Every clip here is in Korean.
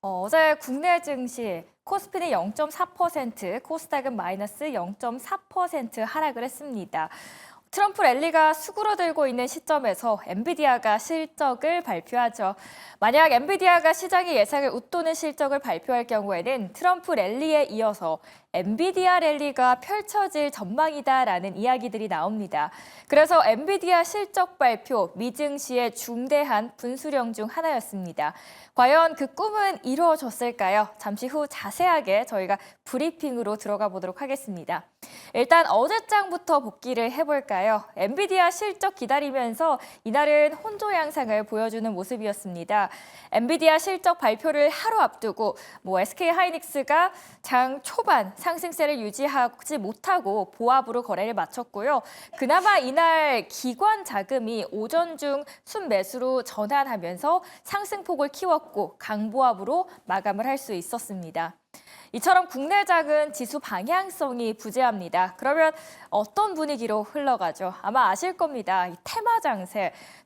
어제 국내 증시 코스피는 0.4%, 코스닥은 마이너스 0.4% 하락을 했습니다. 트럼프 랠리가 수그러들고 있는 시점에서 엔비디아가 실적을 발표하죠. 만약 엔비디아가 시장의 예상을 웃도는 실적을 발표할 경우에는 트럼프 랠리에 이어서 엔비디아 랠리가 펼쳐질 전망이다라는 이야기들이 나옵니다. 그래서 엔비디아 실적 발표, 미증시의 중대한 분수령 중 하나였습니다. 과연 그 꿈은 이루어졌을까요? 잠시 후 자세하게 저희가 브리핑으로 들어가 보도록 하겠습니다. 일단 어제장부터 복기를 해볼까요? 엔비디아 실적 기다리면서 이날은 혼조 양상을 보여주는 모습이었습니다. 엔비디아 실적 발표를 하루 앞두고 SK하이닉스가 장 초반 상승세를 유지하지 못하고 보합으로 거래를 마쳤고요. 그나마 이날 기관 자금이 오전 중 순매수로 전환하면서 상승폭을 키웠고 강보합으로 마감을 할 수 있었습니다. 이처럼 국내장은 지수 방향성이 부재합니다. 그러면 어떤 분위기로 흘러가죠? 아마 아실 겁니다. 이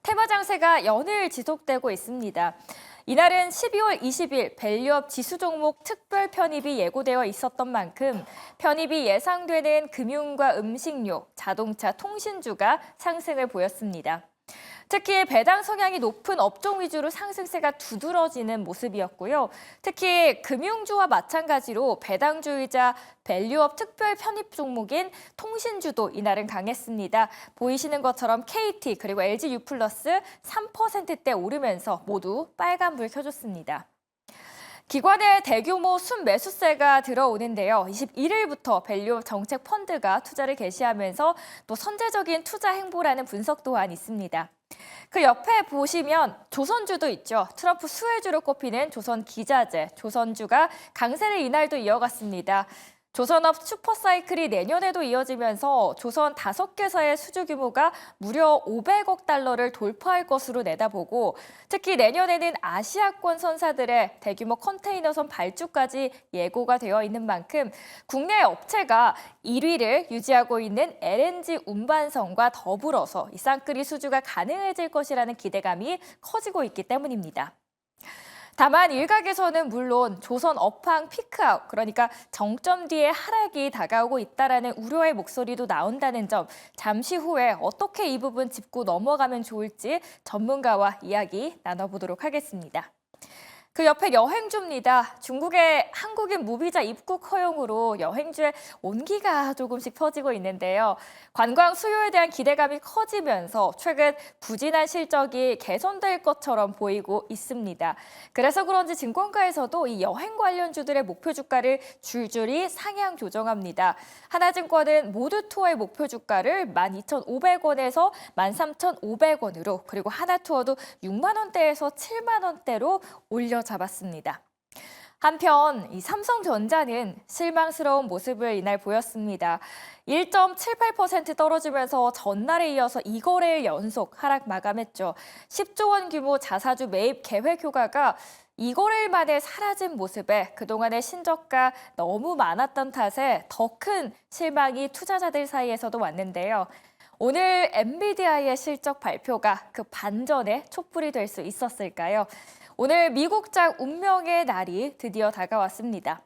테마장세가 연일 지속되고 있습니다. 이날은 12월 20일 밸류업 지수 종목 특별 편입이 예고되어 있었던 만큼 편입이 예상되는 금융과 음식료, 자동차, 통신주가 상승을 보였습니다. 특히 배당 성향이 높은 업종 위주로 상승세가 두드러지는 모습이었고요. 특히 금융주와 마찬가지로 배당주이자 밸류업 특별 편입 종목인 통신주도 이날은 강했습니다. 보이시는 것처럼 KT 그리고 LGU+ 3%대 오르면서 모두 빨간불 켜줬습니다. 기관의 대규모 순매수세가 들어오는데요. 21일부터 밸류 정책 펀드가 투자를 개시하면서 또 선제적인 투자 행보라는 분석 또한 있습니다. 그 옆에 보시면 조선주도 있죠. 트럼프 수혜주로 꼽히는 조선기자재, 조선주가 강세를 이날도 이어갔습니다. 조선업 슈퍼사이클이 내년에도 이어지면서 조선 5개사의 수주 규모가 무려 500억 달러를 돌파할 것으로 내다보고 특히 내년에는 아시아권 선사들의 대규모 컨테이너선 발주까지 예고가 되어 있는 만큼 국내 업체가 1위를 유지하고 있는 LNG 운반선과 더불어서 이 쌍끌이 수주가 가능해질 것이라는 기대감이 커지고 있기 때문입니다. 다만 일각에서는 물론 조선 업황 피크아웃, 그러니까 정점 뒤에 하락이 다가오고 있다라는 우려의 목소리도 나온다는 점, 잠시 후에 어떻게 이 부분 짚고 넘어가면 좋을지 전문가와 이야기 나눠보도록 하겠습니다. 그 옆에 여행주입니다. 중국의 한국인 무비자 입국 허용으로 여행주의 온기가 조금씩 퍼지고 있는데요. 관광 수요에 대한 기대감이 커지면서 최근 부진한 실적이 개선될 것처럼 보이고 있습니다. 그래서 그런지 증권가에서도 이 여행 관련주들의 목표 주가를 줄줄이 상향 조정합니다. 하나증권은 모두 투어의 목표 주가를 12,500원에서 13,500원으로 그리고 하나투어도 6만 원대에서 7만 원대로 올려 잡았습니다. 한편 이 삼성전자는 실망스러운 모습을 이날 보였습니다. 1.78% 떨어지면서 전날에 이어서 2거래일 연속 하락 마감했죠. 10조 원 규모 자사주 매입 계획 효과가 2거래일 만에 사라진 모습에 그동안의 신저가 너무 많았던 탓에 더 큰 실망이 투자자들 사이에서도 왔는데요. 오늘 엔비디아의 실적 발표가 그 반전의 촛불이 될 수 있었을까요? 오늘 미국장 운명의 날이 드디어 다가왔습니다.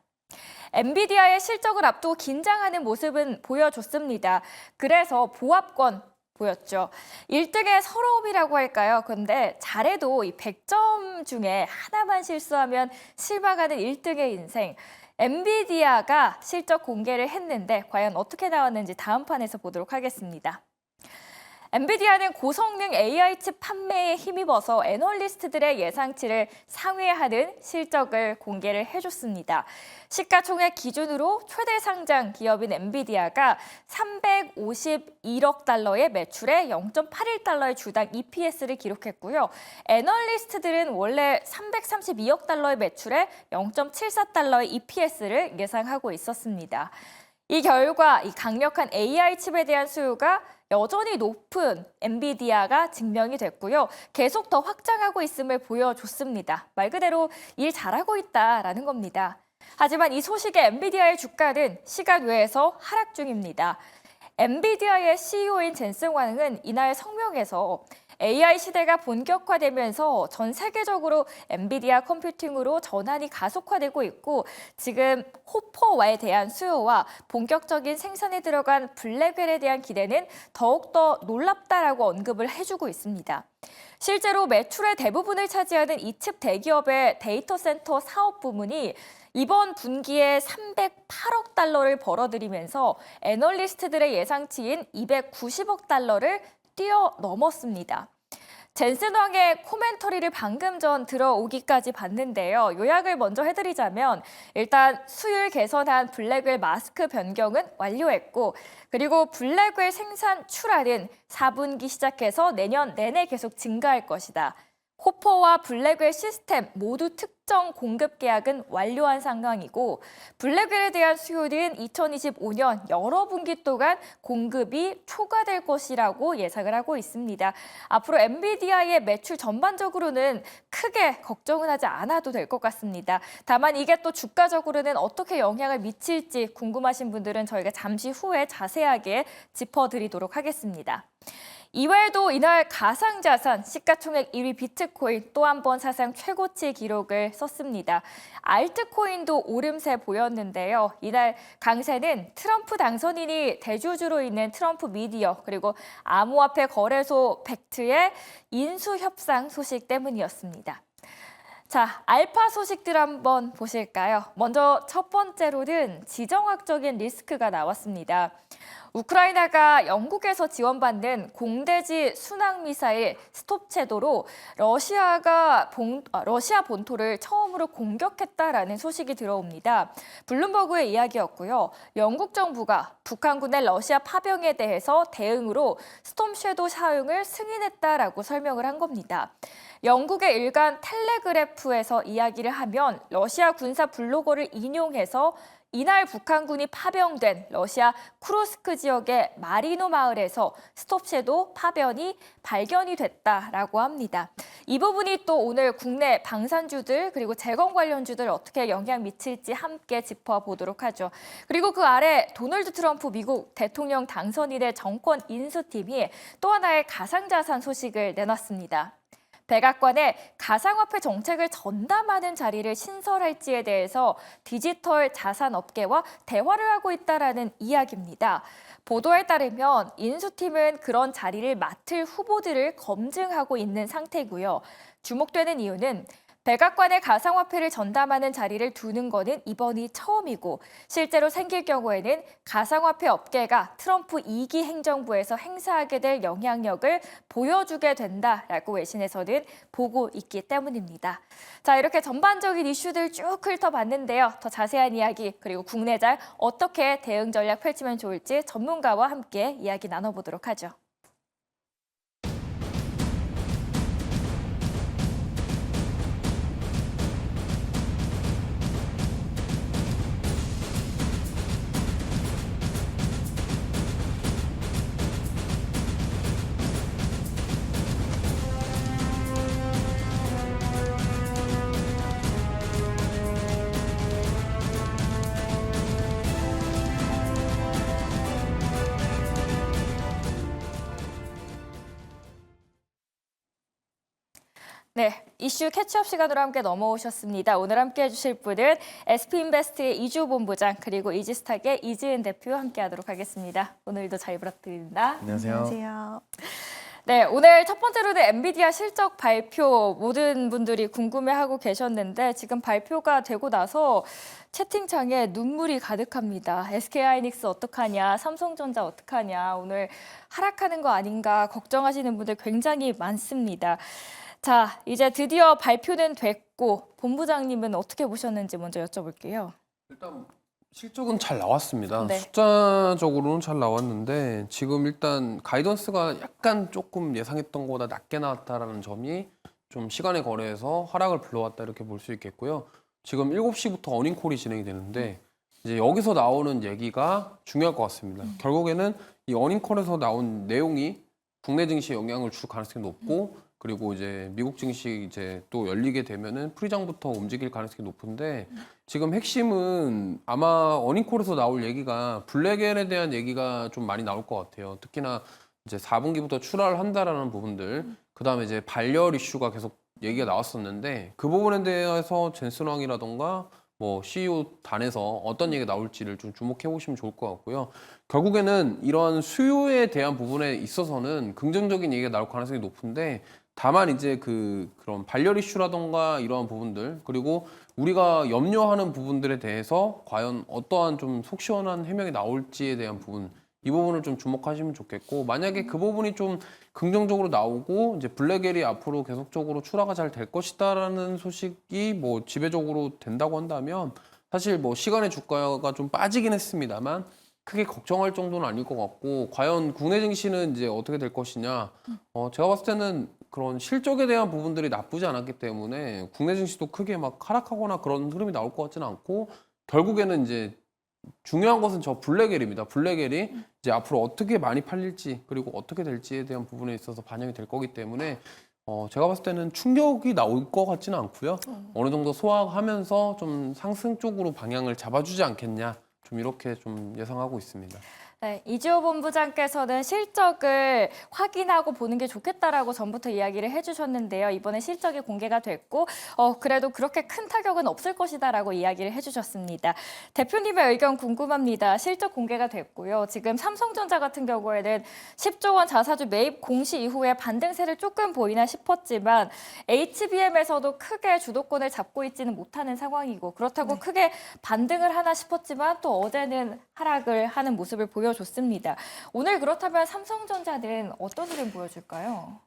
엔비디아의 실적을 앞두고 긴장하는 모습은 보여줬습니다. 그래서 보합권 보였죠. 1등의 서러움이라고 할까요? 근데 잘해도 이 100점 중에 하나만 실수하면 실망하는 1등의 인생. 엔비디아가 실적 공개를 했는데 과연 어떻게 나왔는지 다음 판에서 보도록 하겠습니다. 엔비디아는 고성능 AI 칩 판매에 힘입어서 애널리스트들의 예상치를 상회하는 실적을 공개를 해줬습니다. 시가총액 기준으로 최대 상장 기업인 엔비디아가 351억 달러의 매출에 0.81달러의 주당 EPS를 기록했고요. 애널리스트들은 원래 332억 달러의 매출에 0.74달러의 EPS를 예상하고 있었습니다. 이 결과 이 강력한 AI 칩에 대한 수요가 여전히 높은 엔비디아가 증명이 됐고요. 계속 더 확장하고 있음을 보여줬습니다. 말 그대로 일 잘하고 있다라는 겁니다. 하지만 이 소식에 엔비디아의 주가는 시간 외에서 하락 중입니다. 엔비디아의 CEO인 젠슨 왕은 이날 성명에서 AI 시대가 본격화되면서 전 세계적으로 엔비디아 컴퓨팅으로 전환이 가속화되고 있고 지금 호퍼에 대한 수요와 본격적인 생산에 들어간 블랙웰에 대한 기대는 더욱더 놀랍다라고 언급을 해주고 있습니다. 실제로 매출의 대부분을 차지하는 이 칩 대기업의 데이터 센터 사업 부문이 이번 분기에 308억 달러를 벌어들이면서 애널리스트들의 예상치인 290억 달러를 뛰어넘었습니다. 젠슨 황의 코멘터리를 방금 전 들어오기까지 봤는데요. 요약을 먼저 해드리자면 일단 수율 개선한 블랙웰 마스크 변경은 완료했고 그리고 블랙웰 생산 출하는 4분기 시작해서 내년 내내 계속 증가할 것이다. 호퍼와 블랙웰 시스템 모두 특정 공급 계약은 완료한 상황이고 블랙웰에 대한 수요는 2025년 여러 분기 동안 공급이 초과될 것이라고 예상을 하고 있습니다. 앞으로 엔비디아의 매출 전반적으로는 크게 걱정은 하지 않아도 될 것 같습니다. 다만 이게 또 주가적으로는 어떻게 영향을 미칠지 궁금하신 분들은 저희가 잠시 후에 자세하게 짚어드리도록 하겠습니다. 이외에도 이날 가상자산 시가총액 1위 비트코인 또 한 번 사상 최고치 기록을 썼습니다. 알트코인도 오름세 보였는데요. 이날 강세는 트럼프 당선인이 대주주로 있는 트럼프 미디어 그리고 암호화폐 거래소 벡트의 인수 협상 소식 때문이었습니다. 자, 알파 소식들 한번 보실까요? 먼저 첫 번째로는 지정학적인 리스크가 나왔습니다. 우크라이나가 영국에서 지원받는 공대지 순항미사일 스톱 제도로 러시아 본토를 처음으로 공격했다라는 소식이 들어옵니다. 블룸버그의 이야기였고요. 영국 정부가 북한군의 러시아 파병에 대해서 대응으로 스톰 섀도우 사용을 승인했다라고 설명을 한 겁니다. 영국의 일간 텔레그래프에서 이야기를 하면 러시아 군사 블로거를 인용해서 이날 북한군이 파병된 러시아 쿠르스크 지역의 마리노 마을에서 스톱 섀도우 파병이 발견이 됐다라고 합니다. 이 부분이 또 오늘 국내 방산주들 그리고 재건 관련주들 어떻게 영향 미칠지 함께 짚어보도록 하죠. 그리고 그 아래 도널드 트럼프 미국 대통령 당선인의 정권 인수팀이 또 하나의 가상자산 소식을 내놨습니다. 백악관에 가상화폐 정책을 전담하는 자리를 신설할지에 대해서 디지털 자산 업계와 대화를 하고 있다라는 이야기입니다. 보도에 따르면 인수팀은 그런 자리를 맡을 후보들을 검증하고 있는 상태고요. 주목되는 이유는 백악관에 가상화폐를 전담하는 자리를 두는 거는 이번이 처음이고 실제로 생길 경우에는 가상화폐 업계가 트럼프 2기 행정부에서 행사하게 될 영향력을 보여주게 된다라고 외신에서는 보고 있기 때문입니다. 자, 이렇게 전반적인 이슈들 쭉 훑어봤는데요. 더 자세한 이야기 그리고 국내장 어떻게 대응 전략 펼치면 좋을지 전문가와 함께 이야기 나눠보도록 하죠. 네, 이슈 캐치업 시간으로 함께 넘어오셨습니다. 오늘 함께 해주실 분은 SP인베스트의 이주 본부장 그리고 이지스탁의 이지은 대표 함께하도록 하겠습니다. 오늘도 잘 부탁드립니다. 안녕하세요. 안녕하세요. 네, 오늘 첫 번째로는 엔비디아 실적 발표 모든 분들이 궁금해하고 계셨는데 지금 발표가 되고 나서 채팅창에 눈물이 가득합니다. SK하이닉스 어떡하냐, 삼성전자 어떡하냐, 오늘 하락하는 거 아닌가 걱정하시는 분들 굉장히 많습니다. 자, 이제 드디어 발표는 됐고 본부장님은 어떻게 보셨는지 먼저 여쭤볼게요. 일단 실적은 잘 나왔습니다. 네. 숫자적으로는 잘 나왔는데 지금 일단 가이던스가 약간 조금 예상했던 것보다 낮게 나왔다라는 점이 좀 시간의 거래에서 하락을 불러왔다 이렇게 볼 수 있겠고요. 지금 7시부터 어닝콜이 진행이 되는데 이제 여기서 나오는 얘기가 중요할 것 같습니다. 결국에는 이 어닝콜에서 나온 내용이 국내 증시에 영향을 줄 가능성이 높고 그리고 이제 미국 증시 이제 또 열리게 되면은 프리장부터 움직일 가능성이 높은데 지금 핵심은 아마 어닝콜에서 나올 얘기가 블랙웰에 대한 얘기가 좀 많이 나올 것 같아요. 특히나 이제 4분기부터 출하를 한다라는 부분들 그다음에 이제 발열 이슈가 계속 얘기가 나왔었는데 그 부분에 대해서 젠슨 왕이라던가 뭐 CEO 단에서 어떤 얘기가 나올지를 좀 주목해 보시면 좋을 것 같고요. 결국에는 이런 수요에 대한 부분에 있어서는 긍정적인 얘기가 나올 가능성이 높은데 다만 이제 그런 발열 이슈라던가 이러한 부분들 그리고 우리가 염려하는 부분들에 대해서 과연 어떠한 좀 속 시원한 해명이 나올지에 대한 부분 이 부분을 좀 주목하시면 좋겠고 만약에 그 부분이 좀 긍정적으로 나오고 이제 블랙엘이 앞으로 계속적으로 출하가 잘 될 것이다라는 소식이 뭐 지배적으로 된다고 한다면 사실 뭐 시간의 주가가 좀 빠지긴 했습니다만 크게 걱정할 정도는 아닐 것 같고 과연 국내 증시는 이제 어떻게 될 것이냐 제가 봤을 때는 그런 실적에 대한 부분들이 나쁘지 않았기 때문에 국내 증시도 크게 막 하락하거나 그런 흐름이 나올 것 같지는 않고 결국에는 이제 중요한 것은 저 블랙엘입니다. 블랙엘이 이제 앞으로 어떻게 많이 팔릴지 그리고 어떻게 될지에 대한 부분에 있어서 반영이 될 거기 때문에 제가 봤을 때는 충격이 나올 것 같지는 않고요. 어느 정도 소화하면서 좀 상승 쪽으로 방향을 잡아주지 않겠냐. 좀 이렇게 좀 예상하고 있습니다. 네, 이지호 본부장께서는 실적을 확인하고 보는 게 좋겠다라고 전부터 이야기를 해주셨는데요. 이번에 실적이 공개가 됐고 그래도 그렇게 큰 타격은 없을 것이다라고 이야기를 해주셨습니다. 대표님의 의견 궁금합니다. 실적 공개가 됐고요. 지금 삼성전자 같은 경우에는 10조 원 자사주 매입 공시 이후에 반등세를 조금 보이나 싶었지만 HBM에서도 크게 주도권을 잡고 있지는 못하는 상황이고 그렇다고 크게 반등을 하나 싶었지만 또 어제는 하락을 하는 모습을 보여줬습니다. 오늘 그렇다면 삼성전자는 어떤 흐름 보여줄까요?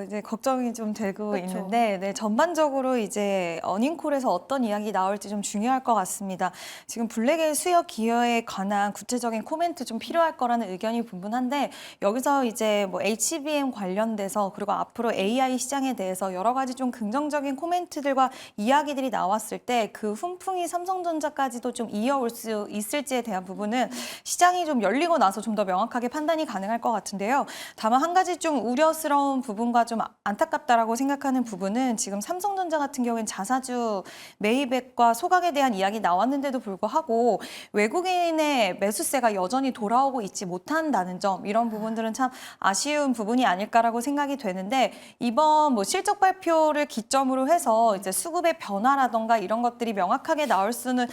이제 걱정이 좀 되고 그쵸. 있는데, 네, 전반적으로 이제 어닝콜에서 어떤 이야기 나올지 좀 중요할 것 같습니다. 지금 블랙의 수요 기여에 관한 구체적인 코멘트 좀 필요할 거라는 의견이 분분한데, 여기서 이제 뭐 HBM 관련돼서 그리고 앞으로 AI 시장에 대해서 여러 가지 좀 긍정적인 코멘트들과 이야기들이 나왔을 때 그 훈풍이 삼성전자까지도 좀 이어올 수 있을지에 대한 부분은 시장이 좀 열리고 나서 좀 더 명확하게 판단이 가능할 것 같은데요. 다만 한 가지 좀 우려스러운 부분과 좀 안타깝다라고 생각하는 부분은 지금 삼성전자 같은 경우엔 자사주 매입액과 소각에 대한 이야기 나왔는데도 불구하고 외국인의 매수세가 여전히 돌아오고 있지 못한다는 점, 이런 부분들은 참 아쉬운 부분이 아닐까라고 생각이 되는데, 이번 뭐 실적 발표를 기점으로 해서 이제 수급의 변화라던가 이런 것들이 명확하게 나올 수는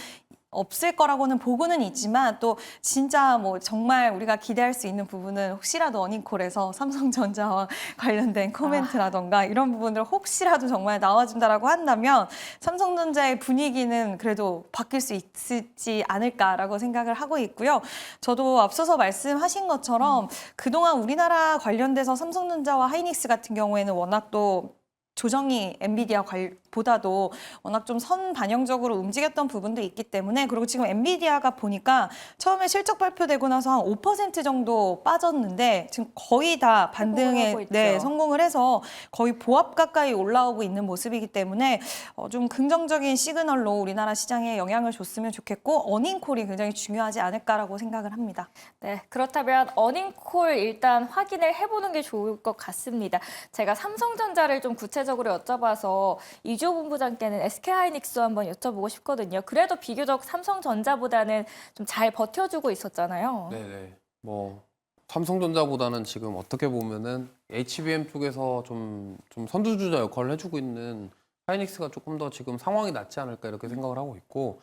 없을 거라고는 보고는 있지만, 또 진짜 뭐 정말 우리가 기대할 수 있는 부분은 혹시라도 어닝콜에서 삼성전자와 관련된 코멘트라던가 이런 부분들 혹시라도 정말 나와준다라고 한다면 삼성전자의 분위기는 그래도 바뀔 수 있지 않을까라고 생각을 하고 있고요. 저도 앞서서 말씀하신 것처럼 그동안 우리나라 관련돼서 삼성전자와 하이닉스 같은 경우에는 워낙 또 조정이 엔비디아 보다도 워낙 좀 선반영적으로 움직였던 부분도 있기 때문에, 그리고 지금 엔비디아가 보니까 처음에 실적 발표되고 나서 한 5% 정도 빠졌는데 지금 거의 다 반등에 성공을 해서 거의 보합 가까이 올라오고 있는 모습이기 때문에 좀 긍정적인 시그널로 우리나라 시장에 영향을 줬으면 좋겠고, 어닝콜이 굉장히 중요하지 않을까라고 생각을 합니다. 네, 그렇다면 어닝콜 일단 확인을 해보는 게 좋을 것 같습니다. 제가 삼성전자를 좀 구체적으로 여쭤봐서 이주호 본부장께는 SK하이닉스 한번 여쭤보고 싶거든요. 그래도 비교적 삼성전자보다는 좀 잘 버텨주고 있었잖아요. 네네. 뭐 삼성전자보다는 지금 어떻게 보면은 HBM 쪽에서 좀 선두주자 역할을 해주고 있는 하이닉스가 조금 더 지금 상황이 낫지 않을까 이렇게 생각을 하고 있고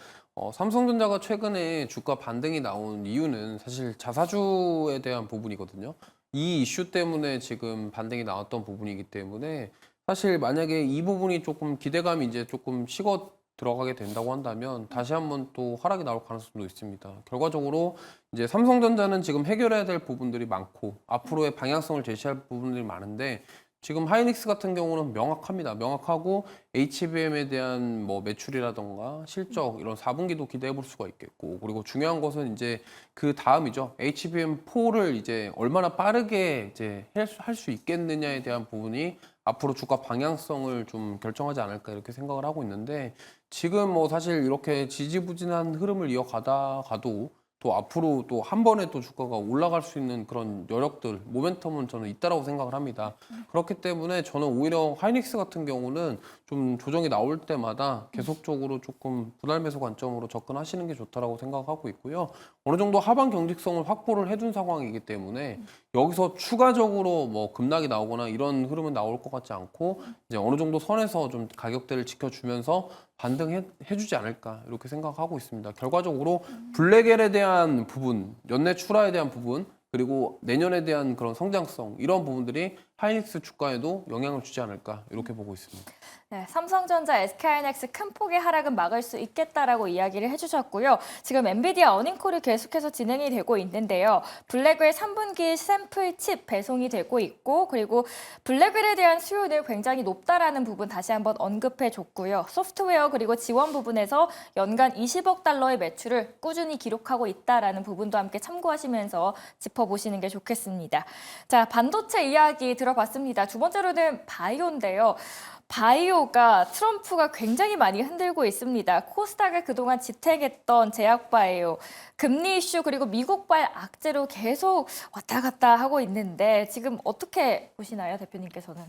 삼성전자가 최근에 주가 반등이 나온 이유는 사실 자사주에 대한 부분이거든요. 이 이슈 때문에 지금 반등이 나왔던 부분이기 때문에 사실 만약에 이 부분이 조금 기대감이 이제 조금 식어 들어가게 된다고 한다면 다시 한번 또 하락이 나올 가능성도 있습니다. 결과적으로 이제 삼성전자는 지금 해결해야 될 부분들이 많고 앞으로의 방향성을 제시할 부분들이 많은데 지금 하이닉스 같은 경우는 명확합니다. 명확하고 HBM에 대한 뭐 매출이라던가 실적 이런 4분기도 기대해 볼 수가 있겠고, 그리고 중요한 것은 이제 그 다음이죠. HBM4를 이제 얼마나 빠르게 이제 할 수 있겠느냐에 대한 부분이 앞으로 주가 방향성을 좀 결정하지 않을까 이렇게 생각을 하고 있는데, 지금 뭐 사실 이렇게 지지부진한 흐름을 이어가다가도 또 앞으로 또 한 번에 또 주가가 올라갈 수 있는 그런 여력들, 모멘텀은 저는 있다라고 생각을 합니다. 그렇기 때문에 저는 오히려 하이닉스 같은 경우는 좀 조정이 나올 때마다 계속적으로 조금 분할 매수 관점으로 접근하시는 게 좋다라고 생각하고 있고요. 어느 정도 하방 경직성을 확보를 해둔 상황이기 때문에 여기서 추가적으로 뭐 급락이 나오거나 이런 흐름은 나올 것 같지 않고 이제 어느 정도 선에서 좀 가격대를 지켜주면서 반등해주지 않을까 이렇게 생각하고 있습니다. 결과적으로 블랙엘에 대한 부분, 연내 출하에 대한 부분, 그리고 내년에 대한 그런 성장성 이런 부분들이 하이닉스 주가에도 영향을 주지 않을까 이렇게 보고 있습니다. 네, 삼성전자, SK하이닉스 큰 폭의 하락은 막을 수 있겠다라고 이야기를 해주셨고요. 지금 엔비디아 어닝콜이 계속해서 진행이 되고 있는데요. 블랙웰 3분기 샘플 칩 배송이 되고 있고 그리고 블랙웰에 대한 수요는 굉장히 높다라는 부분 다시 한번 언급해줬고요. 소프트웨어 그리고 지원 부분에서 연간 20억 달러의 매출을 꾸준히 기록하고 있다라는 부분도 함께 참고하시면서 짚어보시는 게 좋겠습니다. 자, 반도체 이야기 들어봤습니다. 두 번째로는 바이오인데요. 바이오가 트럼프가 굉장히 많이 흔들고 있습니다. 코스닥을 그동안 지탱했던 제약바이오, 금리 이슈 그리고 미국발 악재로 계속 왔다 갔다 하고 있는데 지금 어떻게 보시나요, 대표님께서는?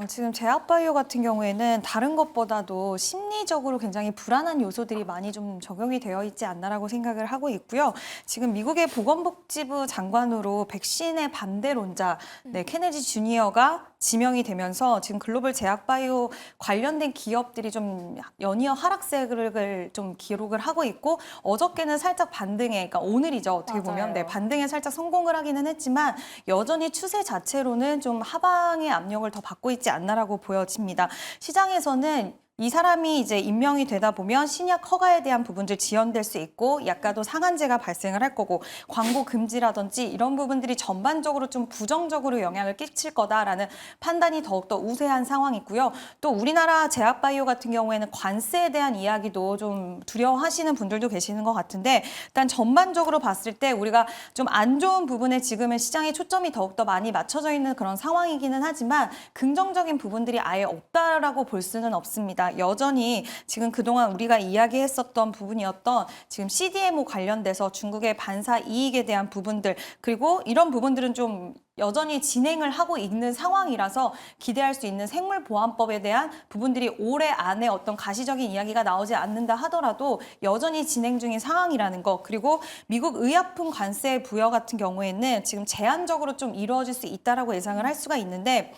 지금 제약바이오 같은 경우에는 다른 것보다도 심리적으로 굉장히 불안한 요소들이 많이 좀 적용이 되어 있지 않나라고 생각을 하고 있고요. 지금 미국의 보건복지부 장관으로 백신의 반대론자 케네디 주니어가 지명이 되면서 지금 글로벌 제약바이오 관련된 기업들이 좀 연이어 하락세를 좀 기록을 하고 있고 어저께는 살짝 반등에, 그러니까 오늘이죠. 어떻게 보면 맞아요. 반등에 살짝 성공을 하기는 했지만 여전히 추세 자체로는 좀 하방의 압력을 더 받고 있지 않나라고 보여집니다. 시장에서는 이 사람이 이제 임명이 되다 보면 신약 허가에 대한 부분들 지연될 수 있고 약가도 상한제가 발생을 할 거고 광고 금지라든지 이런 부분들이 전반적으로 좀 부정적으로 영향을 끼칠 거다라는 판단이 더욱더 우세한 상황이고요. 또 우리나라 제약바이오 같은 경우에는 관세에 대한 이야기도 좀 두려워하시는 분들도 계시는 것 같은데 일단 전반적으로 봤을 때 우리가 좀 안 좋은 부분에 지금은 시장의 초점이 더욱더 많이 맞춰져 있는 그런 상황이기는 하지만 긍정적인 부분들이 아예 없다라고 볼 수는 없습니다. 여전히 지금 그동안 우리가 이야기했었던 부분이었던 지금 CDMO 관련돼서 중국의 반사 이익에 대한 부분들 그리고 이런 부분들은 좀 여전히 진행을 하고 있는 상황이라서 기대할 수 있는 생물보안법에 대한 부분들이 올해 안에 어떤 가시적인 이야기가 나오지 않는다 하더라도 여전히 진행 중인 상황이라는 거 그리고 미국 의약품 관세 부여 같은 경우에는 지금 제한적으로 좀 이루어질 수 있다라고 예상을 할 수가 있는데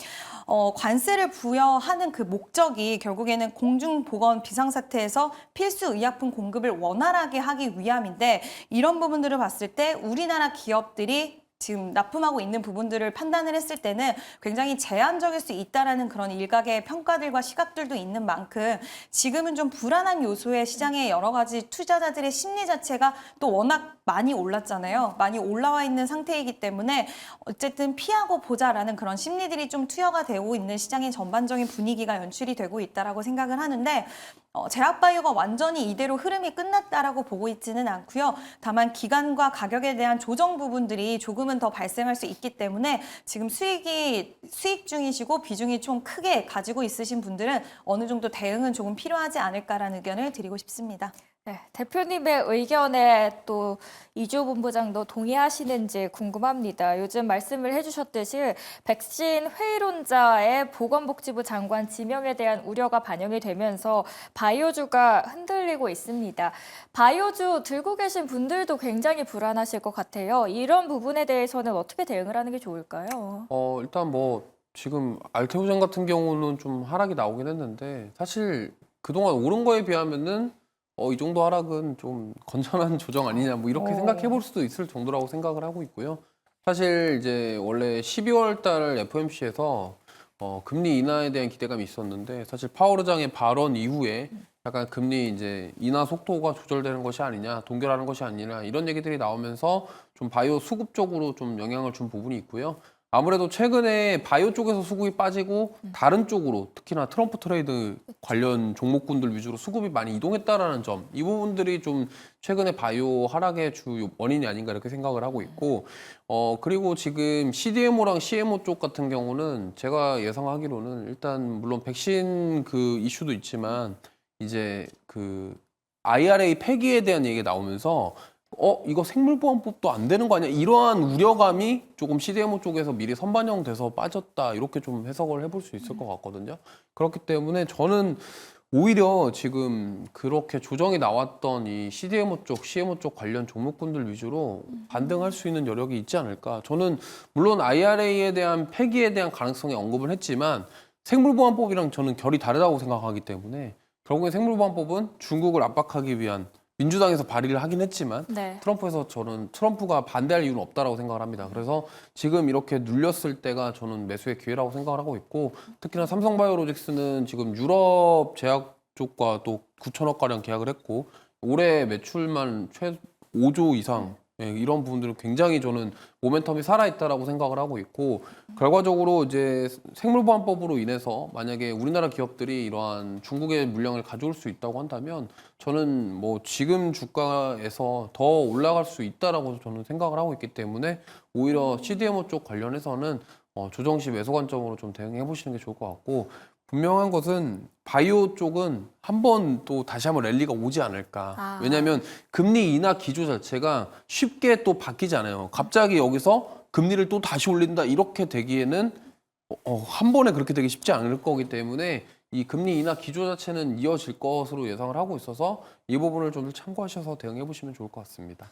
관세를 부여하는 그 목적이 결국에는 공중보건 비상사태에서 필수 의약품 공급을 원활하게 하기 위함인데 이런 부분들을 봤을 때 우리나라 기업들이 지금 납품하고 있는 부분들을 판단을 했을 때는 굉장히 제한적일 수 있다라는 그런 일각의 평가들과 시각들도 있는 만큼 지금은 좀 불안한 요소에 시장의 여러 가지 투자자들의 심리 자체가 또 워낙 많이 올랐잖아요. 많이 올라와 있는 상태이기 때문에 어쨌든 피하고 보자라는 그런 심리들이 좀 투여가 되고 있는 시장의 전반적인 분위기가 연출이 되고 있다라고 생각을 하는데 제약바이오가 완전히 이대로 흐름이 끝났다라고 보고 있지는 않고요. 다만 기간과 가격에 대한 조정 부분들이 조금은 더 발생할 수 있기 때문에 지금 수익 중이시고 비중이 좀 크게 가지고 있으신 분들은 어느 정도 대응은 조금 필요하지 않을까라는 의견을 드리고 싶습니다. 네, 대표님의 의견에 또 이조 본부장도 동의하시는지 궁금합니다. 요즘 말씀을 해주셨듯이 백신 회의론자의 보건복지부 장관 지명에 대한 우려가 반영이 되면서 바이오주가 흔들리고 있습니다. 바이오주 들고 계신 분들도 굉장히 불안하실 것 같아요. 이런 부분에 대해서는 어떻게 대응을 하는 게 좋을까요? 일단 뭐 지금 알테오젠 같은 경우는 좀 하락이 나오긴 했는데 사실 그동안 오른 거에 비하면은 이 정도 하락은 좀 건전한 조정 아니냐 뭐 이렇게 생각해 볼 수도 있을 정도라고 생각을 하고 있고요. 사실 이제 원래 12월 달 FOMC에서 금리 인하에 대한 기대감이 있었는데 사실 파월 의장의 발언 이후에 약간 금리 이제 인하 속도가 조절되는 것이 아니냐, 동결하는 것이 아니냐 이런 얘기들이 나오면서 좀 바이오 수급 쪽으로 좀 영향을 준 부분이 있고요. 아무래도 최근에 바이오 쪽에서 수급이 빠지고 다른 쪽으로 특히나 트럼프 트레이드 관련 종목군들 위주로 수급이 많이 이동했다라는 점, 이 부분들이 좀 최근에 바이오 하락의 주 원인이 아닌가 이렇게 생각을 하고 있고, 그리고 지금 CDMO랑 CMO 쪽 같은 경우는 제가 예상하기로는 일단 물론 백신 그 이슈도 있지만 이제 그 IRA 폐기에 대한 얘기가 나오면서 이거 생물보안법도 안 되는 거 아니야? 이러한 우려감이 조금 CDMO 쪽에서 미리 선반영돼서 빠졌다 이렇게 좀 해석을 해볼 수 있을 것 같거든요. 그렇기 때문에 저는 오히려 지금 그렇게 조정이 나왔던 이 CDMO 쪽, CMO 쪽 관련 종목군들 위주로 반등할 수 있는 여력이 있지 않을까. 저는 물론 IRA에 대한 폐기에 대한 가능성에 언급을 했지만 생물보안법이랑 저는 결이 다르다고 생각하기 때문에 결국에 생물보안법은 중국을 압박하기 위한 민주당에서 발의를 하긴 했지만 네. 트럼프에서 저는 트럼프가 반대할 이유는 없다라고 생각을 합니다. 그래서 지금 이렇게 눌렸을 때가 저는 매수의 기회라고 생각을 하고 있고 특히나 삼성바이오로직스는 지금 유럽 제약 쪽과 또 9천억 가량 계약을 했고 올해 매출만 최 5조 이상 이런 부분들은 굉장히 저는 모멘텀이 살아있다라고 생각을 하고 있고 결과적으로 이제 생물보안법으로 인해서 만약에 우리나라 기업들이 이러한 중국의 물량을 가져올 수 있다고 한다면 저는 뭐 지금 주가에서 더 올라갈 수 있다라고 저는 생각을 하고 있기 때문에 오히려 CDMO 쪽 관련해서는 조정 시 매수 관점으로 좀 대응해 보시는 게 좋을 것 같고 분명한 것은 바이오 쪽은 또 다시 한번 랠리가 오지 않을까. 왜냐하면 금리 인하 기조 자체가 쉽게 또 바뀌지 않아요. 갑자기 여기서 금리를 또 다시 올린다 이렇게 되기에는 한 번에 그렇게 되기 쉽지 않을 거기 때문에 이 금리 인하 기조 자체는 이어질 것으로 예상을 하고 있어서 이 부분을 좀 참고하셔서 대응해 보시면 좋을 것 같습니다.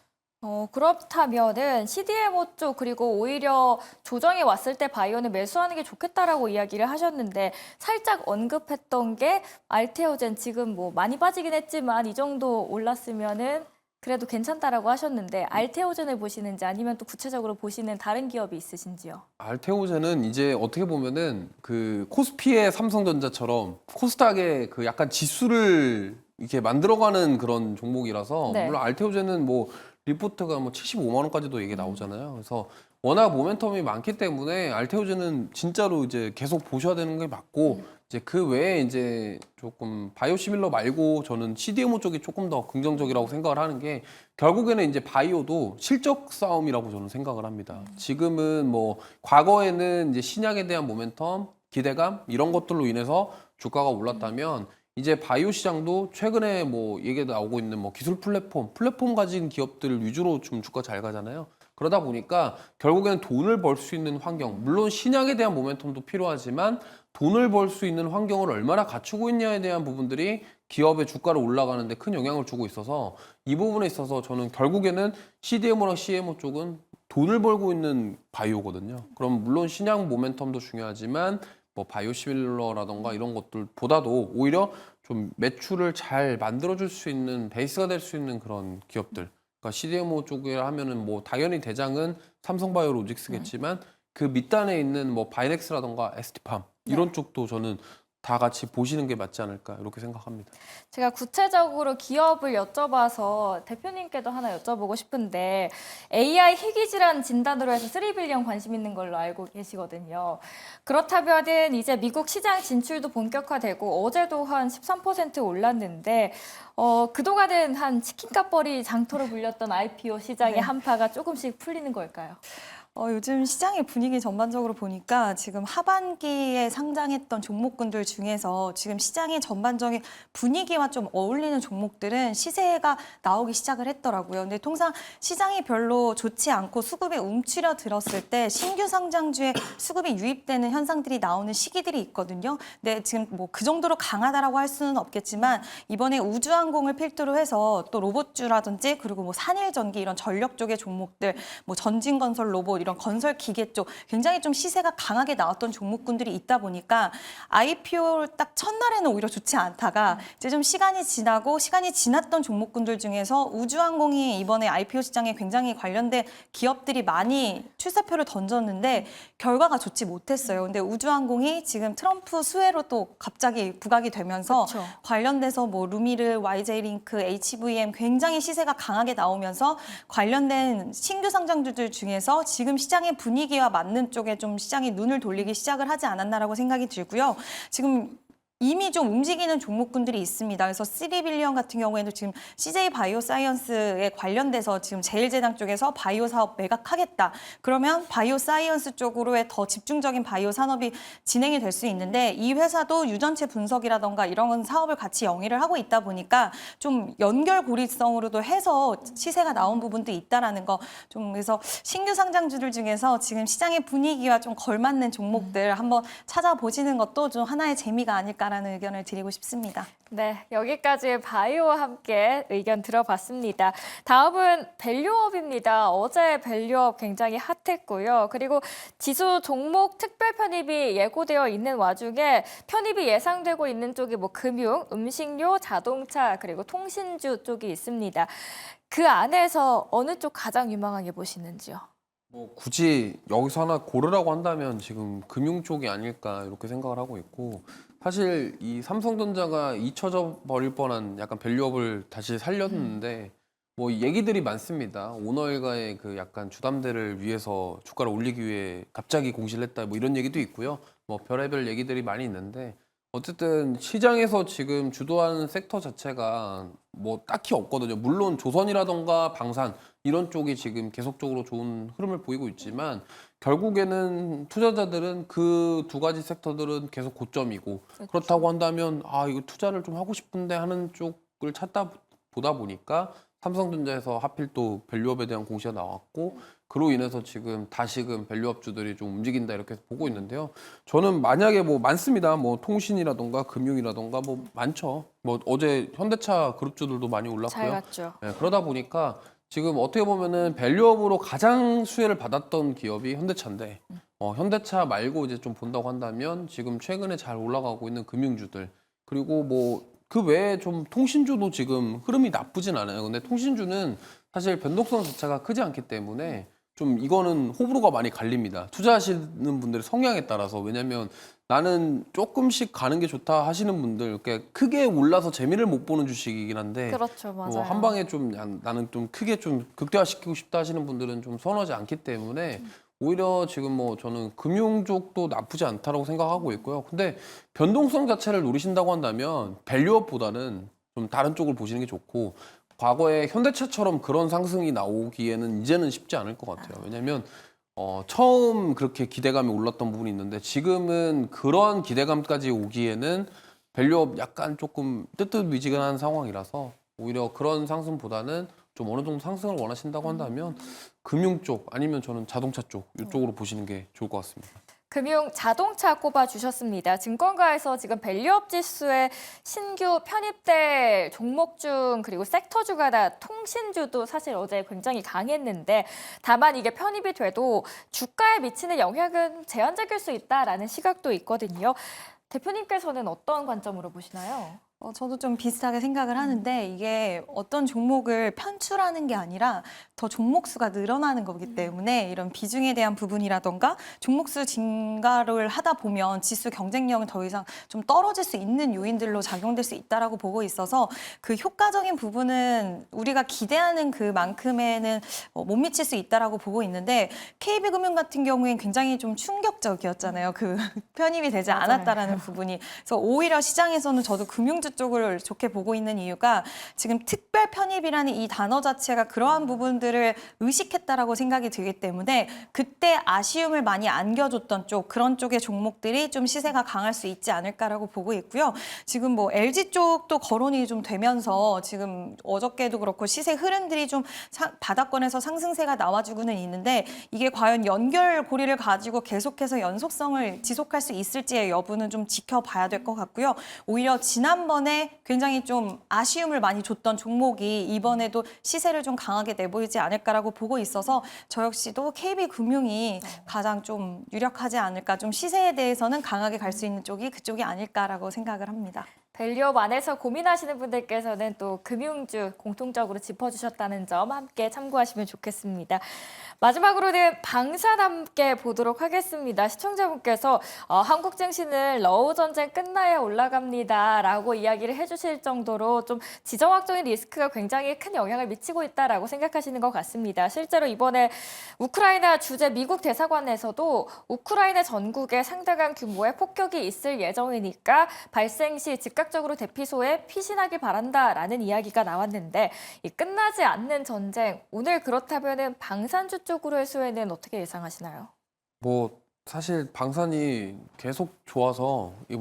그렇다면은 CDMO 쪽 그리고 오히려 조정이 왔을 때 바이오는 매수하는 게 좋겠다라고 이야기를 하셨는데 살짝 언급했던 게 알테오젠 지금 뭐 많이 빠지긴 했지만 이 정도 올랐으면은 그래도 괜찮다라고 하셨는데 알테오젠을 보시는지 아니면 또 구체적으로 보시는 다른 기업이 있으신지요? 알테오젠은 이제 어떻게 보면은 그 코스피의 삼성전자처럼 코스닥의 그 약간 지수를 이렇게 만들어가는 그런 종목이라서 네. 물론 알테오젠은 뭐 리포트가 뭐 75만 원까지도 얘기 나오잖아요. 그래서 워낙 모멘텀이 많기 때문에 알테오젠은 진짜로 이제 계속 보셔야 되는 게 맞고 이제 그 외에 이제 조금 바이오시밀러 말고 저는 CDMO 쪽이 조금 더 긍정적이라고 생각을 하는 게 결국에는 이제 바이오도 실적 싸움이라고 저는 생각을 합니다. 지금은 뭐 과거에는 이제 신약에 대한 모멘텀, 기대감 이런 것들로 인해서 주가가 올랐다면 이제 바이오 시장도 최근에 뭐 얘기가 나오고 있는 뭐 기술 플랫폼 가진 기업들 위주로 좀 주가 잘 가잖아요. 그러다 보니까 결국에는 돈을 벌 수 있는 환경, 물론 신약에 대한 모멘텀도 필요하지만 돈을 벌 수 있는 환경을 얼마나 갖추고 있냐에 대한 부분들이 기업의 주가를 올라가는데 큰 영향을 주고 있어서 이 부분에 있어서 저는 결국에는 CDMO랑 CMO 쪽은 돈을 벌고 있는 바이오거든요. 그럼 물론 신약 모멘텀도 중요하지만 뭐 바이오시밀러라던가 이런 것들보다도 오히려 좀 매출을 잘 만들어줄 수 있는 베이스가 될 수 있는 그런 기업들. 그러니까 CDMO 쪽에 하면은 뭐 당연히 대장은 삼성바이오로직스겠지만 그 밑단에 있는 뭐 바이넥스라던가 ST팜 이런 쪽도 저는 다 같이 보시는 게 맞지 않을까 이렇게 생각합니다. 제가 구체적으로 기업을 여쭤봐서 대표님께도 하나 여쭤보고 싶은데 AI 희귀질환 진단으로 해서 3빌리언 관심 있는 걸로 알고 계시거든요. 그렇다면은 이제 미국 시장 진출도 본격화되고 어제도 한 13% 올랐는데 그동안은 한 치킨값벌이 장터로 불렸던 IPO 시장의 한파가 조금씩 풀리는 걸까요? 요즘 시장의 분위기 전반적으로 보니까 지금 하반기에 상장했던 종목군들 중에서 지금 시장의 전반적인 분위기와 좀 어울리는 종목들은 시세가 나오기 시작을 했더라고요. 근데 통상 시장이 별로 좋지 않고 수급이 움츠려 들었을 때 신규 상장주에 수급이 유입되는 현상들이 나오는 시기들이 있거든요. 근데 지금 뭐 그 정도로 강하다라고 할 수는 없겠지만 이번에 우주항공을 필두로 해서 또 로봇주라든지 그리고 뭐 산일전기 이런 전력 쪽의 종목들, 뭐 전진건설 로봇 이런 건설 기계 쪽 굉장히 좀 시세가 강하게 나왔던 종목군들이 있다 보니까 IPO 딱 첫날에는 오히려 좋지 않다가 이제 좀 시간이 지났던 종목군들 중에서 우주항공이 이번에 IPO 시장에 굉장히 관련된 기업들이 많이 출사표를 던졌는데 결과가 좋지 못했어요. 근데 우주항공이 지금 트럼프 수혜로 또 갑자기 부각이 되면서 그쵸. 관련돼서 뭐 루미르, YJ링크, HVM 굉장히 시세가 강하게 나오면서 관련된 신규 상장주들 중에서 지금 시장의 분위기와 맞는 쪽에 좀 시장이 눈을 돌리기 시작을 하지 않았나라고 생각이 들고요. 지금 이미 좀 움직이는 종목군들이 있습니다. 그래서 3빌리언 같은 경우에도 지금 CJ 바이오사이언스에 관련돼서 지금 제일제당 쪽에서 바이오 사업 매각하겠다. 그러면 바이오사이언스 쪽으로의 더 집중적인 바이오 산업이 진행이 될 수 있는데 이 회사도 유전체 분석이라던가 이런 사업을 같이 영위를 하고 있다 보니까 좀 연결고리성으로도 해서 시세가 나온 부분도 있다라는 거 좀 그래서 신규 상장주들 중에서 지금 시장의 분위기와 좀 걸맞는 종목들 한번 찾아보시는 것도 좀 하나의 재미가 아닐까라는 의견을 드리고 싶습니다. 네, 여기까지 바이오와 함께 의견 들어봤습니다. 다음은 밸류업입니다. 어제 밸류업 굉장히 핫했고요. 그리고 지수 종목 특별 편입이 예고되어 있는 와중에 편입이 예상되고 있는 쪽이 뭐 금융, 음식료, 자동차, 그리고 통신주 쪽이 있습니다. 그 안에서 어느 쪽 가장 유망하게 보시는지요? 뭐 굳이 여기서 하나 고르라고 한다면 지금 금융 쪽이 아닐까 이렇게 생각을 하고 있고 사실 이 삼성전자가 잊혀져 버릴 뻔한 약간 밸류업을 다시 살렸는데 뭐 얘기들이 많습니다. 오너일가의 그 약간 주담대를 위해서 주가를 올리기 위해 갑자기 공시를 했다 뭐 이런 얘기도 있고요. 뭐 별의별 얘기들이 많이 있는데 어쨌든 시장에서 지금 주도하는 섹터 자체가 뭐 딱히 없거든요. 물론 조선이라던가 방산 이런 쪽이 지금 계속적으로 좋은 흐름을 보이고 있지만 결국에는 투자자들은 그 두 가지 섹터들은 계속 고점이고 그렇다고 한다면 아 이거 투자를 좀 하고 싶은데 하는 쪽을 찾다 보다 보니까 삼성전자에서 하필 또 밸류업에 대한 공시가 나왔고 그로 인해서 지금 다시금 밸류업주들이 좀 움직인다 이렇게 보고 있는데요. 저는 만약에 뭐 많습니다. 뭐 통신이라던가 금융이라던가 뭐 많죠. 뭐 어제 현대차 그룹주들도 많이 잘 올랐고요. 갔죠. 네, 그러다 보니까 지금 어떻게 보면은 밸류업으로 가장 수혜를 받았던 기업이 현대차인데 현대차 말고 이제 좀 본다고 한다면 지금 최근에 잘 올라가고 있는 금융주들 그리고 뭐 그 외에 좀 통신주도 지금 흐름이 나쁘진 않아요. 근데 통신주는 사실 변동성 자체가 크지 않기 때문에 좀 이거는 호불호가 많이 갈립니다. 투자하시는 분들의 성향에 따라서 왜냐면 나는 조금씩 가는 게 좋다 하시는 분들 꽤 크게 올라서 재미를 못 보는 주식이긴 한데 그렇죠, 맞아요. 한 방에 좀 나는 좀 크게 좀 극대화시키고 싶다 하시는 분들은 좀 선호하지 않기 때문에 오히려 지금 뭐 저는 금융 쪽도 나쁘지 않다라고 생각하고 있고요. 근데 변동성 자체를 노리신다고 한다면 밸류업보다는 좀 다른 쪽을 보시는 게 좋고 과거에 현대차처럼 그런 상승이 나오기에는 이제는 쉽지 않을 것 같아요. 왜냐하면 처음 그렇게 기대감이 올랐던 부분이 있는데 지금은 그러한 기대감까지 오기에는 밸류업 약간 조금 뜨뜻미지근한 상황이라서 오히려 그런 상승보다는 좀 어느 정도 상승을 원하신다고 한다면 금융 쪽 아니면 저는 자동차 쪽 이쪽으로 보시는 게 좋을 것 같습니다. 금융 자동차 꼽아주셨습니다. 증권가에서 지금 밸류업 지수에 신규 편입될 종목 중 그리고 섹터주가 다 통신주도 사실 어제 굉장히 강했는데 다만 이게 편입이 돼도 주가에 미치는 영향은 제한적일 수 있다라는 시각도 있거든요. 대표님께서는 어떤 관점으로 보시나요? 저도 좀 비슷하게 생각을 하는데 이게 어떤 종목을 편출하는 게 아니라 더 종목 수가 늘어나는 거기 때문에 이런 비중에 대한 부분이라던가 종목 수 증가를 하다 보면 지수 경쟁력은 더 이상 좀 떨어질 수 있는 요인들로 작용될 수 있다라고 보고 있어서 그 효과적인 부분은 우리가 기대하는 그만큼에는 못 미칠 수 있다라고 보고 있는데 KB금융 같은 경우엔 굉장히 좀 충격적이었잖아요. 그 편입이 되지 맞아요. 않았다라는 부분이. 그래서 오히려 시장에서는 저도 금융주 쪽을 좋게 보고 있는 이유가 지금 특별 편입이라는 이 단어 자체가 그러한 부분들을 의식했다라고 생각이 들기 때문에 그때 아쉬움을 많이 안겨줬던 쪽 그런 쪽의 종목들이 좀 시세가 강할 수 있지 않을까라고 보고 있고요. 지금 뭐 LG 쪽도 거론이 좀 되면서 지금 어저께도 그렇고 시세 흐름들이 좀 바닥권에서 상승세가 나와주고는 있는데 이게 과연 연결고리를 가지고 계속해서 연속성을 지속할 수 있을지의 여부는 좀 지켜봐야 될 것 같고요. 오히려 지난번에 굉장히 좀 아쉬움을 많이 줬던 종목이 이번에도 시세를 좀 강하게 내보이지 않을까라고 보고 있어서 저 역시도 KB금융이 가장 좀 유력하지 않을까, 좀 시세에 대해서는 강하게 갈 수 있는 쪽이 그쪽이 아닐까라고 생각을 합니다. 밸류업 안에서 고민하시는 분들께서는 또 금융주 공통적으로 짚어주셨다는 점 함께 참고하시면 좋겠습니다. 마지막으로는 방산 함께 보도록 하겠습니다. 시청자분께서 한국 증시는 러우 전쟁 끝나야 올라갑니다라고 이야기를 해주실 정도로 좀 지정학적인 리스크가 굉장히 큰 영향을 미치고 있다라고 생각하시는 것 같습니다. 실제로 이번에 우크라이나 주재 미국 대사관에서도 우크라이나 전국에 상당한 규모의 폭격이 있을 예정이니까 발생 시 즉각적으로 대피소에 피신하길 바란다라는 이야기가 나왔는데 이 끝나지 않는 전쟁, 오늘 그렇다면은 방산주 쪽으로의 수혜는 어떻게 예상하시나요? 뭐 사실 방산이 계속 좋아서 이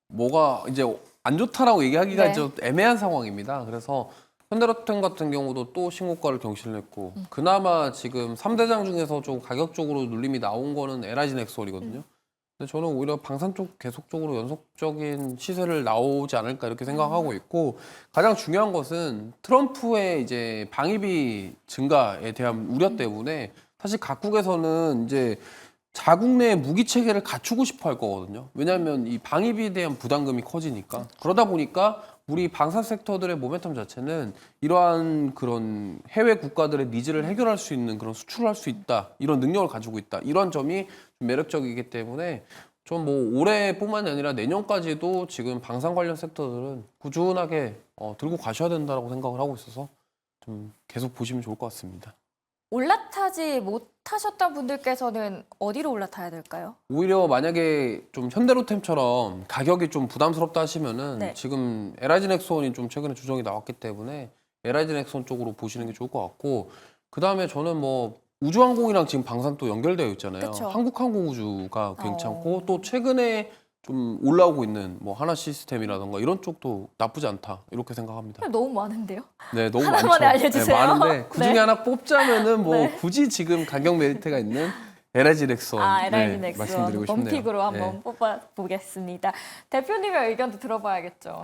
뭐가 이제 안 좋다라고 얘기하기가 네. 좀 애매한 상황입니다. 그래서 현대로템 같은 경우도 또 신고가를 경신했고 그나마 지금 3대장 중에서 좀 가격적으로 눌림이 나온 거는 LIG 넥솔이거든요. 근데 저는 오히려 방산 쪽 계속적으로 연속적인 시세를 나오지 않을까 이렇게 생각하고 있고 가장 중요한 것은 트럼프의 이제 방위비 증가에 대한 우려 때문에 사실 각국에서는 이제 자국 내 무기 체계를 갖추고 싶어 할 거거든요. 왜냐하면 이 방위비에 대한 부담금이 커지니까. 그러다 보니까 우리 방산 섹터들의 모멘텀 자체는 이러한 그런 해외 국가들의 니즈를 해결할 수 있는 그런 수출을 할 수 있다. 이런 능력을 가지고 있다. 이런 점이 좀 매력적이기 때문에 좀 뭐 올해뿐만이 아니라 내년까지도 지금 방산 관련 섹터들은 꾸준하게 들고 가셔야 된다고 생각을 하고 있어서 좀 계속 보시면 좋을 것 같습니다. 올라타지 못하셨던 분들께서는 어디로 올라타야 될까요? 오히려 만약에 좀 현대로템처럼 가격이 좀 부담스럽다 하시면은 네. 지금 LIG 넥손이 좀 최근에 주정이 나왔기 때문에 LIG 넥손 쪽으로 보시는 게 좋을 것 같고 그 다음에 저는 뭐 우주항공이랑 지금 방산 또 연결되어 있잖아요. 그쵸. 한국항공우주가 괜찮고 또 최근에 좀 올라오고 있는 뭐 하나 시스템이라던가 이런 쪽도 나쁘지 않다 이렇게 생각합니다. 너무 많은데요? 네, 너무 하나만 많죠. 알려주세요. 네, 많은데 그 중에 네. 하나 뽑자면은 뭐 네. 굳이 지금 가격 메리트가 있는 LIG 넥손 LIG 네, 넥슨 말씀드리고 싶네요. 원픽으로 한번 네. 뽑아보겠습니다. 대표님의 의견도 들어봐야겠죠.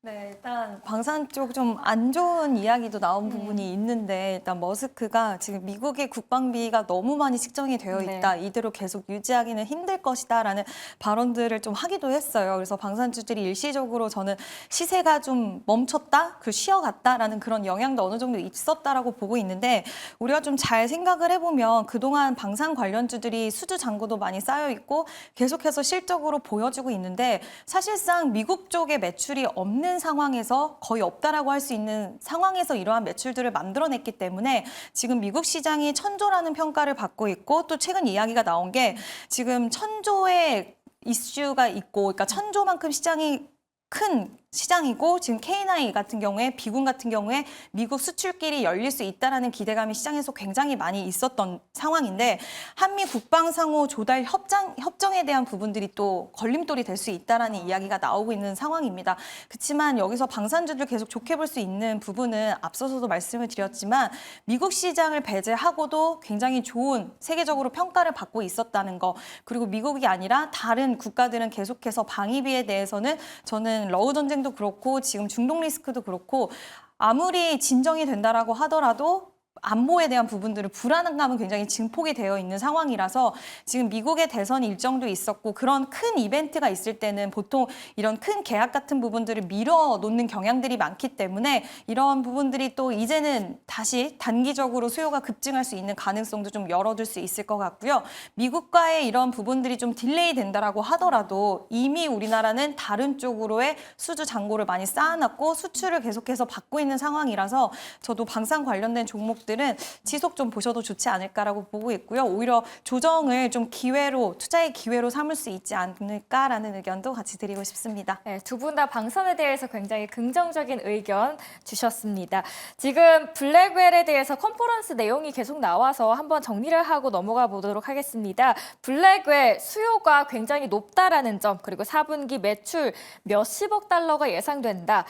네, 일단 방산 쪽 좀 안 좋은 이야기도 나온 부분이 있는데 일단 머스크가 지금 미국의 국방비가 너무 많이 측정이 되어 네. 있다. 이대로 계속 유지하기는 힘들 것이다라는 발언들을 좀 하기도 했어요. 그래서 방산주들이 일시적으로 저는 시세가 좀 멈췄다, 그 쉬어갔다라는 그런 영향도 어느 정도 있었다라고 보고 있는데 우리가 좀 잘 생각을 해보면 그동안 방산 관련주들이 수주 잔고도 많이 쌓여 있고 계속해서 실적으로 보여주고 있는데 사실상 미국 쪽의 매출이 없는 상황에서 거의 없다라고 할 수 있는 상황에서 이러한 매출들을 만들어냈기 때문에 지금 미국 시장이 천조라는 평가를 받고 있고 또 최근 이야기가 나온 게 지금 천조의 이슈가 있고 그러니까 천조만큼 시장이 큰 시장이고 지금 K9 같은 경우에 비군 같은 경우에 미국 수출길이 열릴 수 있다라는 기대감이 시장에서 굉장히 많이 있었던 상황인데 한미 국방 상호 조달 협정에 대한 부분들이 또 걸림돌이 될 수 있다라는 이야기가 나오고 있는 상황입니다. 그렇지만 여기서 방산주들 계속 좋게 볼 수 있는 부분은 앞서서도 말씀을 드렸지만 미국 시장을 배제하고도 굉장히 좋은 세계적으로 평가를 받고 있었다는 거 그리고 미국이 아니라 다른 국가들은 계속해서 방위비에 대해서는 저는 러우 전쟁도 그렇고 지금 중동 리스크도 그렇고 아무리 진정이 된다라고 하더라도 안보에 대한 부분들을 불안감은 굉장히 증폭이 되어 있는 상황이라서 지금 미국의 대선 일정도 있었고 그런 큰 이벤트가 있을 때는 보통 이런 큰 계약 같은 부분들을 밀어놓는 경향들이 많기 때문에 이런 부분들이 또 이제는 다시 단기적으로 수요가 급증할 수 있는 가능성도 좀 열어둘 수 있을 것 같고요. 미국과의 이런 부분들이 좀 딜레이 된다라고 하더라도 이미 우리나라는 다른 쪽으로의 수주 잔고를 많이 쌓아놨고 수출을 계속해서 받고 있는 상황이라서 저도 방산 관련된 종목들은 지속 좀 보셔도 좋지 않을까라고 보고 있고요. 오히려 조정을 좀 기회로 투자의 기회로 삼을 수 있지 않을까라는 의견도 같이 드리고 싶습니다. 네, 두 분 다 방산에 대해서 굉장히 긍정적인 의견 주셨습니다. 지금 블랙웰에 대해서 컨퍼런스 내용이 계속 나와서 한번 정리를 하고 넘어가 보도록 하겠습니다. 블랙웰 수요가 굉장히 높다라는 점, 그리고 4분기 매출 몇십억 달러가 예상된다.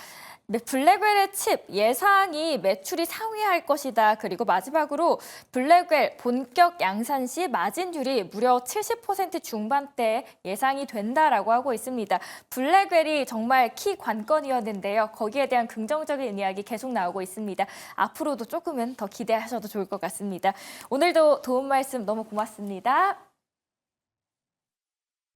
블랙웰의 칩 예상이 매출이 상회할 것이다. 그리고 마지막으로 블랙웰 본격 양산 시 마진율이 무려 70% 중반대 예상이 된다라고 하고 있습니다. 블랙웰이 정말 키 관건이었는데요. 거기에 대한 긍정적인 이야기 계속 나오고 있습니다. 앞으로도 조금은 더 기대하셔도 좋을 것 같습니다. 오늘도 도움 말씀 너무 고맙습니다.